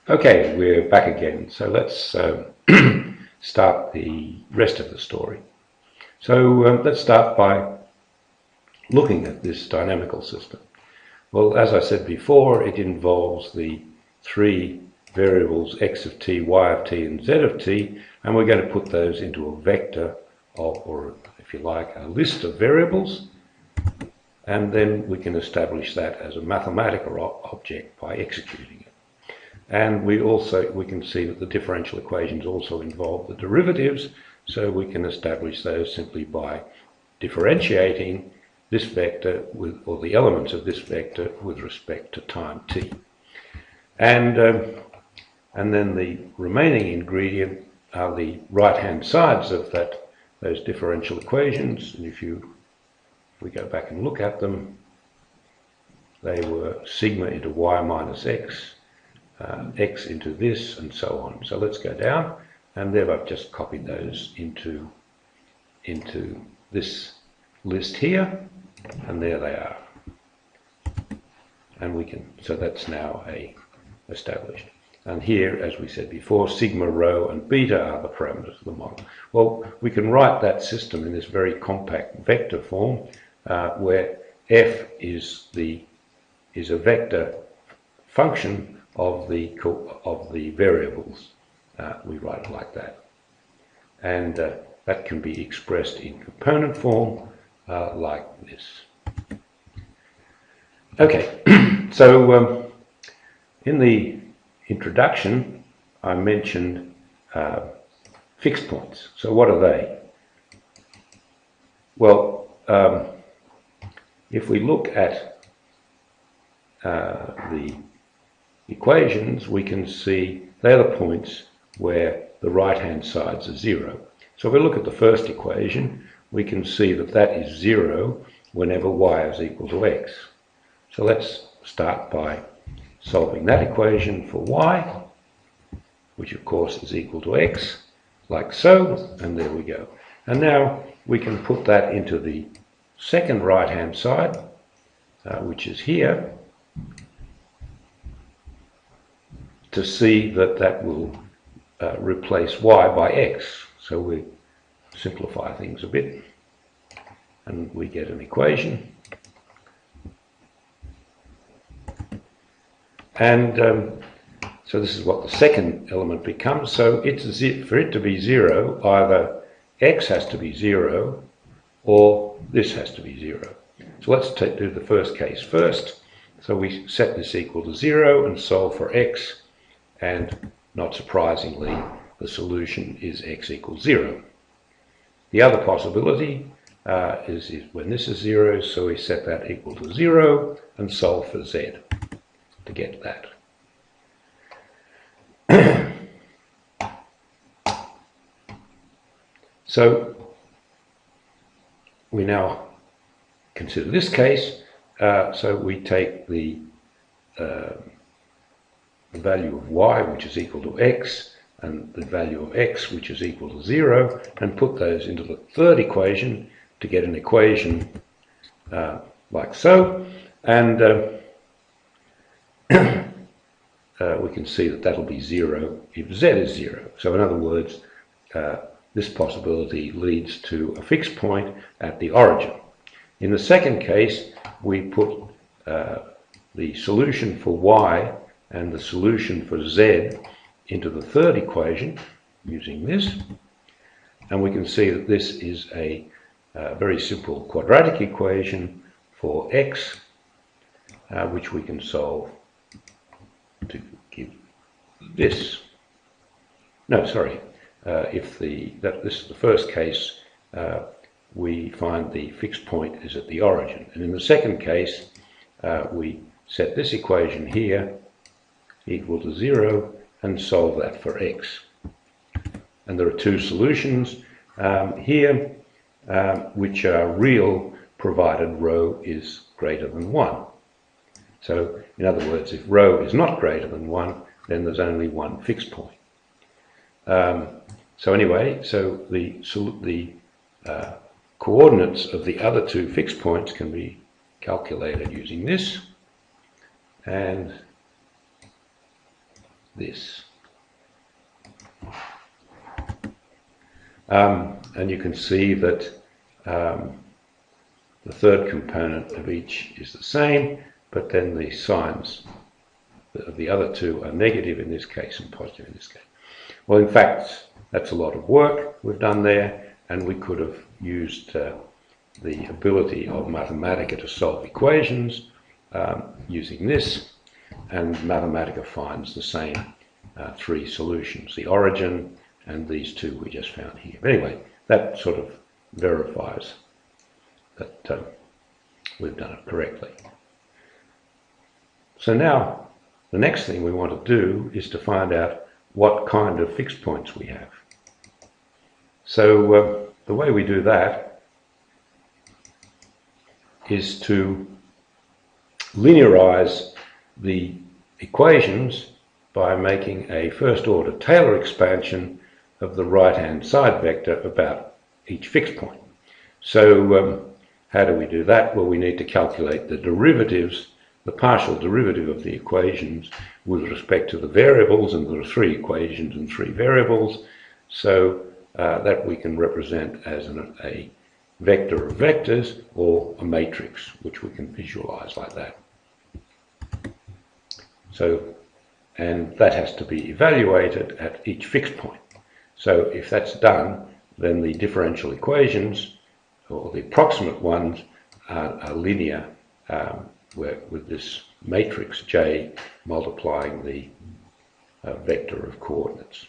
Okay, we're back again. So let's start the rest of the story. So let's start by looking at this dynamical system. Well, as I said before, it involves the three variables x of t, y of t, and z of t, and we're going to put those into a vector of, or if you like, a list of variables, and then we can establish that as a mathematical object by executing it. And we can see that the differential equations also involve the derivatives, so we can establish those simply by differentiating this vector with, or the elements of this vector with respect to time t. And then the remaining ingredient are the right-hand sides of those differential equations. And if we go back and look at them, they were sigma into y minus x, x into this, and so on. So let's go down, and there I've just copied those into this list here, and there they are. And so that's now established. And here, as we said before, sigma, rho, and beta are the parameters of the model. Well, we can write that system in this very compact vector form, where f is a vector function of the variables. We write it like that, and that can be expressed in component form like this. Okay, so in the introduction I mentioned fixed points. So what are they? Well, if we look at the equations, we can see they're the points where the right-hand sides are 0. So if we look at the first equation, we can see that that is 0 whenever y is equal to x. So let's start by solving that equation for y, which of course is equal to x, like so, and there we go. And now we can put that into the second right-hand side, which is here, to see that that will replace y by x. So we simplify things a bit, and we get an equation. And so this is what the second element becomes. So for it to be 0, either x has to be 0 or this has to be 0. So let's do the first case first. So we set this equal to 0 and solve for x, and not surprisingly, the solution is x equals 0. The other possibility is when this is 0, so we set that equal to 0 and solve for z to get that. So we now consider this case. So we take the value of y, which is equal to x, and the value of x, which is equal to 0, and put those into the third equation to get an equation like so. And we can see that that'll be 0 if z is 0. So in other words, this possibility leads to a fixed point at the origin. In the second case, we put the solution for y and the solution for z into the third equation using this, and we can see that this is a very simple quadratic equation for x, which we can solve to give this. No, sorry. If this is the first case, we find the fixed point is at the origin, and in the second case, we set this equation here equal to 0 and solve that for x. And there are two solutions here, which are real provided rho is greater than 1. So in other words, if rho is not greater than 1, then there's only one fixed point. So anyway, so the coordinates of the other two fixed points can be calculated using this, and this. And you can see that the third component of each is the same, but then the signs of the other two are negative in this case and positive in this case. Well, in fact, that's a lot of work we've done there, and we could have used the ability of Mathematica to solve equations using this, and Mathematica finds the same three solutions, the origin and these two we just found here. But anyway, that sort of verifies that we've done it correctly. So now the next thing we want to do is to find out what kind of fixed points we have. So the way we do that is to linearize the equations by making a first order Taylor expansion of the right hand side vector about each fixed point. So how do we do that? Well, we need to calculate the derivatives, the partial derivative of the equations with respect to the variables, and there are three equations and three variables, so that we can represent as a vector of vectors or a matrix, which we can visualize like that. So, and that has to be evaluated at each fixed point. So if that's done, then the differential equations, or the approximate ones, are linear with this matrix J multiplying the vector of coordinates.